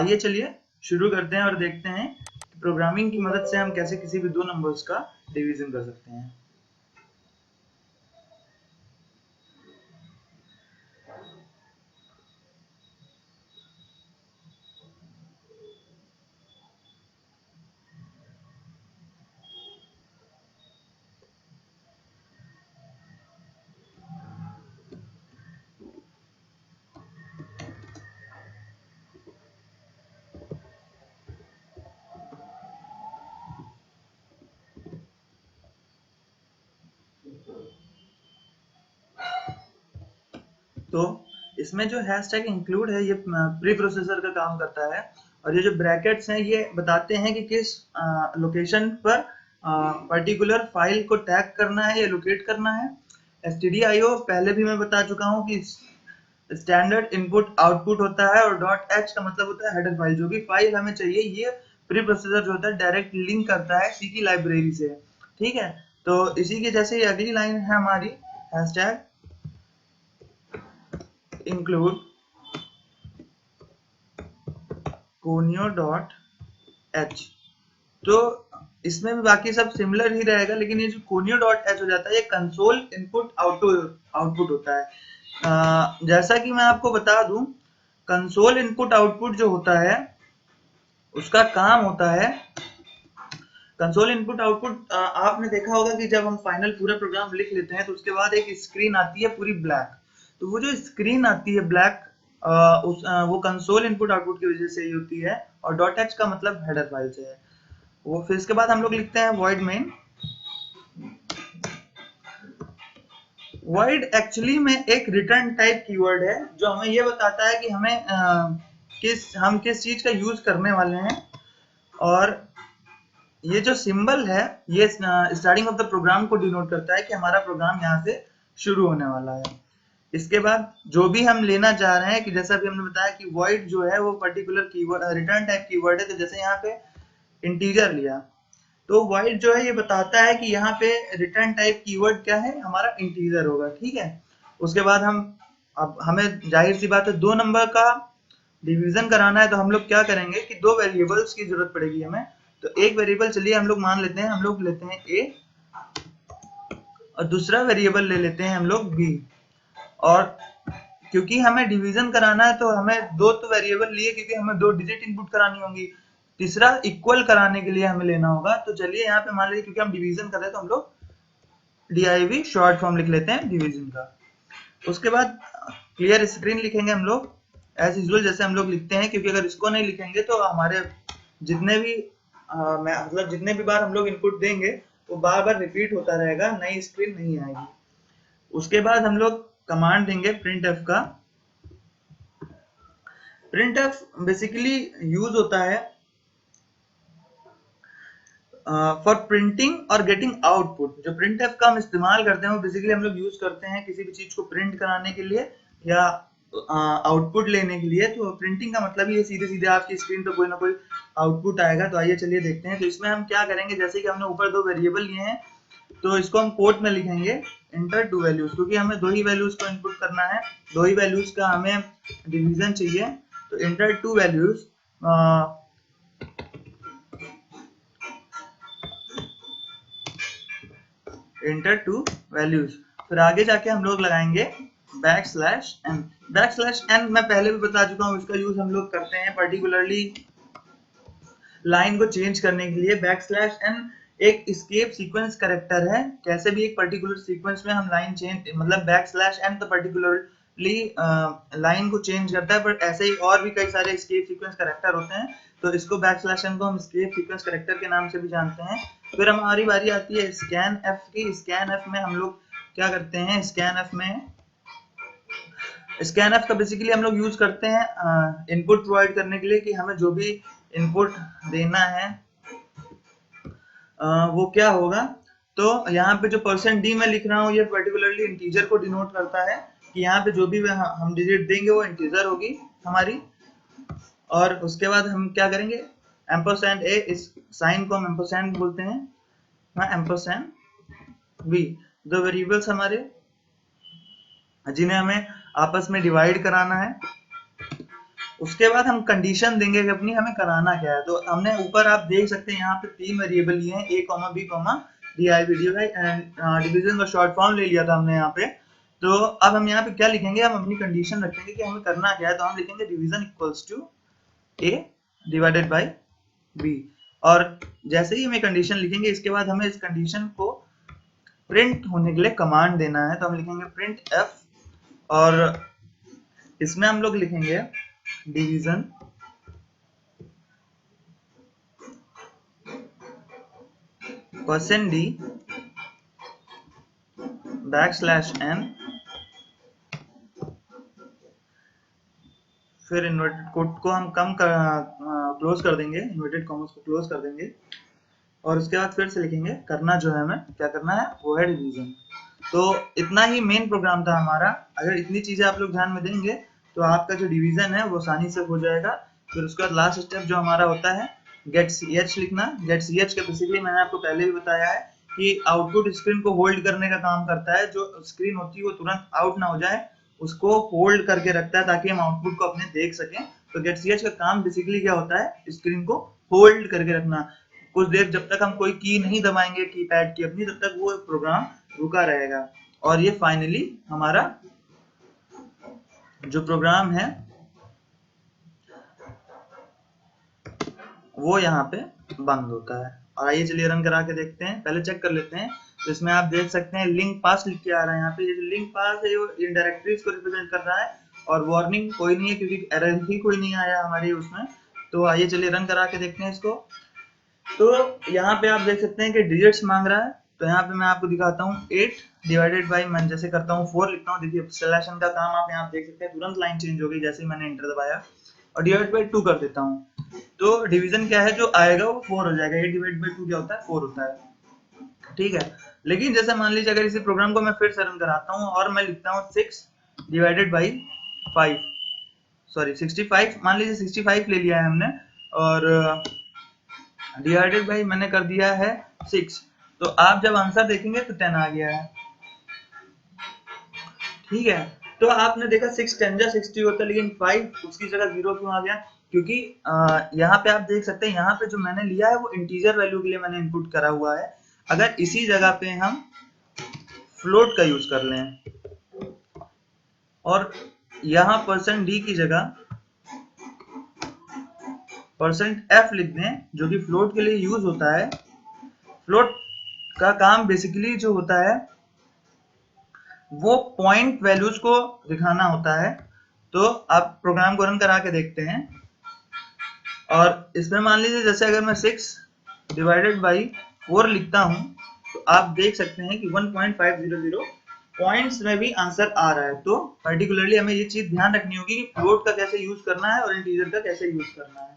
आइए चलिए शुरू करते हैं और देखते हैं कि प्रोग्रामिंग की मदद से हम कैसे किसी भी दो नंबर्स का डिवीजन कर सकते हैं। तो इसमें जो हैशटैग इंक्लूड है ये प्री प्रोसेसर का काम करता है, और ये जो ब्रैकेट्स हैं ये बताते हैं कि किस लोकेशन पर पर्टिकुलर फाइल को टैग करना है या लोकेट करना है। stdio पहले भी मैं बता चुका हूँ कि स्टैंडर्ड इनपुट आउटपुट होता है, और .h का मतलब होता है हेडर फाइल। जो भी फाइल हमें चाहिए ये प्री प्रोसेसर जो होता है डायरेक्ट लिंक करता है सी की लाइब्रेरी से। ठीक है, तो इसी के जैसे ये अगली लाइन है हमारी, हैशटैग include conio.h। तो इसमें भी बाकी सब सिमिलर ही रहेगा, लेकिन ये जो conio.h हो जाता है ये कंसोल इनपुट आउटपुट होता है। जैसा कि मैं आपको बता दूं, कंसोल इनपुट आउटपुट जो होता है उसका काम होता है, कंसोल इनपुट आउटपुट आपने देखा होगा कि जब हम फाइनल पूरा प्रोग्राम लिख लेते हैं तो उसके बाद एक स्क्रीन आती है पूरी ब्लैक। तो वो जो स्क्रीन आती है ब्लैक वो कंसोल इनपुट आउटपुट की वजह से ही होती है, और .h का मतलब हेडर फाइल से है वो। फिर इसके बाद हम लोग लिखते हैं void main। void एक्चुअली में एक रिटर्न टाइप कीवर्ड है जो हमें ये बताता है कि हमें हम किस चीज का यूज करने वाले हैं, और ये जो सिंबल है ये स्टार्टिंग ऑफ द प्रोग्राम को डिनोट करता है कि हमारा प्रोग्राम यहाँ से शुरू होने वाला है। इसके बाद जो भी हम लेना चाह रहे हैं, कि जैसा भी हमने बताया कि void जो है वो particular keyword return type keyword है। तो जैसे यहाँ पे इंटीजर लिया तो void जो है ये बताता है कि यहाँ पे रिटर्न टाइप कीवर्ड क्या है, हमारा इंटीजर होगा। ठीक है, उसके बाद अब हमें जाहिर सी बात है दो नंबर का डिवीजन कराना है, तो हम लोग क्या करेंगे कि दो वेरिएबल्स की जरूरत पड़ेगी हमें। तो एक वेरिएबल चलिए हम लोग मान लेते हैं, हम लोग लेते हैं a, और दूसरा वेरिएबल ले लेते हैं हम लोग b। और क्योंकि हमें डिवीजन कराना है तो हमें दो तो वेरिएबल लिए, क्योंकि हमें दो डिजिट इनपुट करानी होंगी, तीसरा इक्वल कराने के लिए हमें लेना होगा। तो चलिए यहाँ पे मान लीजिए क्योंकि हम डिवीजन कर रहे हैं तो हम लोग div शॉर्ट फॉर्म लिख लेते हैं डिवीजन का। उसके बाद क्लियर स्क्रीन लिखेंगे हम लोग एज यूजुअल जैसे हम लोग लिखते हैं, क्योंकि अगर इसको नहीं लिखेंगे तो हमारे जितने भी मतलब जितने भी बार हम लोग इनपुट देंगे वो बार बार रिपीट होता रहेगा, नई स्क्रीन नहीं आएगी। उसके बाद हम लोग कमांड देंगे printf का। printf बेसिकली यूज होता है फॉर प्रिंटिंग और गेटिंग आउटपुट। जो printf का हम इस्तेमाल करते हैं वो बेसिकली हम लोग यूज करते हैं किसी भी चीज को प्रिंट कराने के लिए या आउटपुट लेने के लिए। तो प्रिंटिंग का मतलब ये सीधे सीधे आपकी स्क्रीन पर कोई ना कोई आउटपुट आएगा। तो आइए चलिए देखते हैं। तो इसमें हम क्या करेंगे, जैसे कि हमने ऊपर दो वेरिएबल लिए हैं तो इसको हम कोट में लिखेंगे इंटर टू वैल्यूज, क्योंकि हमें दो ही वैल्यूज को इनपुट करना है, दो ही वैल्यूज का हमें डिवीजन चाहिए। तो inter to values inter to values, फिर आगे जाके हम लोग लगाएंगे बैकस्लैश n। बैकस्लैश n मैं पहले भी बता चुका हूँ, इसका यूज हम लोग करते हैं पर्टिकुलरली लाइन को चेंज करने के लिए। बैकस्लैश n एक एस्केप सीक्वेंस कैरेक्टर है। कैसे भी एक पर्टिकुलर सीक्वेंस में हम लाइन चेंज, मतलब बैकस्लैश n तो पर्टिकुलरली लाइन को चेंज करता है, पर ऐसे ही और भी कई सारे एस्केप सीक्वेंस कैरेक्टर होते हैं। तो इसको बैकस्लैश n को हम एस्केप सीक्वेंस कैरेक्टर के नाम से भी जानते हैं। फिर हमारी बारी आती है स्कैन एफ की। स्कैन एफ में हम लोग क्या करते हैं, स्कैन एफ का बेसिकली हम लोग यूज करते हैं इनपुट प्रोवाइड करने के लिए, कि हमें जो भी इनपुट देना है वो क्या होगा। तो यहाँ पे जो %d मैं लिख रहा हूँ ये पर्टिकुलरली इंटीजर को डिनोट करता है, कि यहाँ पे जो भी हम डिजिट देंगे वो इंटीजर होगी हमारी। और उसके बाद हम क्या करेंगे, एम्परसैंड a, इस साइन को हम एम्परसैंड बोलते हैं, एम्परसैंड b, दो वेरिएबल्स हमारे जिन्हें हमें आपस में डिवाइड कराना है। उसके बाद हम कंडीशन देंगे कि अपनी हमें कराना क्या है। तो हमने ऊपर आप देख सकते हैं यहाँ पे 3 वेरिएबल लिए हैं, a, b, डिवीजन का शॉर्ट फॉर्म ले लिया था हमने यहाँ पे। तो अब हम यहाँ पे क्या लिखेंगे, हम अपनी कंडीशन रखेंगे कि हमें करना क्या है। तो हम लिखेंगे division equals to a divided by b, और जैसे ही हमें कंडीशन लिखेंगे इसके बाद हमें इस कंडीशन को प्रिंट होने के लिए कमांड देना है। तो हम लिखेंगे प्रिंट f, और इसमें हम लोग लिखेंगे डिवीजन %d \n, फिर इन्वर्टेड कोट को हम क्लोज कर देंगे, इन्वर्टेड कॉमर्स को क्लोज कर देंगे, और उसके बाद फिर से लिखेंगे करना जो है हमें क्या करना है वो है डिवीजन। तो इतना ही मेन प्रोग्राम था हमारा। अगर इतनी चीजें आप लोग ध्यान में देंगे तो आपका जो डिवीजन है वो आसानी से हो जाएगा। फिर उसके बाद लास्ट स्टेप जो हमारा होता है गेट ch लिखना। गेट ch का बेसिकली मैंने आपको पहले भी बताया है कि आउटपुट स्क्रीन को होल्ड करने का काम करता है। जो स्क्रीन होती है वो तुरंत आउट ना हो जाए उसको होल्ड करके रखता है ताकि हम आउटपुट को अपने देख सकें। तो गेट ch का काम बेसिकली क्या होता है, स्क्रीन को होल्ड करके रखना। कुछ देर जब तक हम कोई की नहीं दबाएंगे कीपैड की अपनी, तब तक वो प्रोग्राम रुका रहेगा। और ये फाइनली हमारा जो प्रोग्राम है वो यहाँ पे बंद होता है। और आइए चलिए रन करा के देखते हैं, पहले चेक कर लेते हैं। तो इसमें आप देख सकते हैं लिंक पास लिख के आ रहा है। यहाँ पे ये जो लिंक पास है वो इन डायरेक्टरीज को रिप्रेजेंट कर रहा है, और वार्निंग कोई नहीं है क्योंकि एरर ही कोई नहीं आया हमारे उसमें। तो आइए चलिए रन करा के देखते हैं इसको। तो यहाँ पे आप देख सकते हैं कि डिजिट्स मांग रहा है। तो यहाँ पे मैं आपको दिखाता हूँ 8 डिवाइडेड बाई, मैं जैसे करता हूँ 4 लिखता हूँ। देखिए सिलेक्शन का काम आप यहाँ देख सकते हैं, तुरंत लाइन चेंज हो गई जैसे ही मैंने एंटर दबाया। और डिवाइड बाई 2 कर देता हूँ तो डिवीजन क्या है जो आएगा वो 4 हो जाएगा। 8 डिवाइड बाई 2 क्या होता है, 4 होता है, ठीक है। लेकिन जैसे मान लीजिए अगर इसी प्रोग्राम को मैं फिर से रन कराता हूँ और मैं लिखता हूँ 6 डिवाइडेड बाई 5, सॉरी 65, मान लीजिए 65 ले लिया है हमने, और डिवाइडेड बाई मैंने कर दिया है 6। तो आप जब आंसर देखेंगे तो 10 आ गया है, ठीक है। तो आपने देखा 6 10 जा 60 होता है, लेकिन 5 उसकी जगह 0 क्यों आ गया, क्योंकि यहाँ पे आप देख सकते हैं यहाँ पे जो मैंने लिया है वो इंटीजर वैल्यू के लिए मैंने इनपुट करा हुआ है। अगर इसी जगह पे हम फ्लोट का यूज कर लें और यहाँ %d की जगह %f लिख दें जो कि फ्लोट के लिए यूज होता है। फ्लोट का काम बेसिकली जो होता है वो पॉइंट वैल्यूज को दिखाना होता है। तो आप प्रोग्राम को रन करा के देखते हैं, और इसमें मान लीजिए जैसे अगर मैं 6 डिवाइडेड बाई 4 लिखता हूं तो आप देख सकते हैं कि 1.500 पॉइंट्स में भी आंसर आ रहा है। तो पर्टिकुलरली हमें ये चीज ध्यान रखनी होगी कि फ्लोट का कैसे यूज करना है और इंटीजर का कैसे यूज करना है।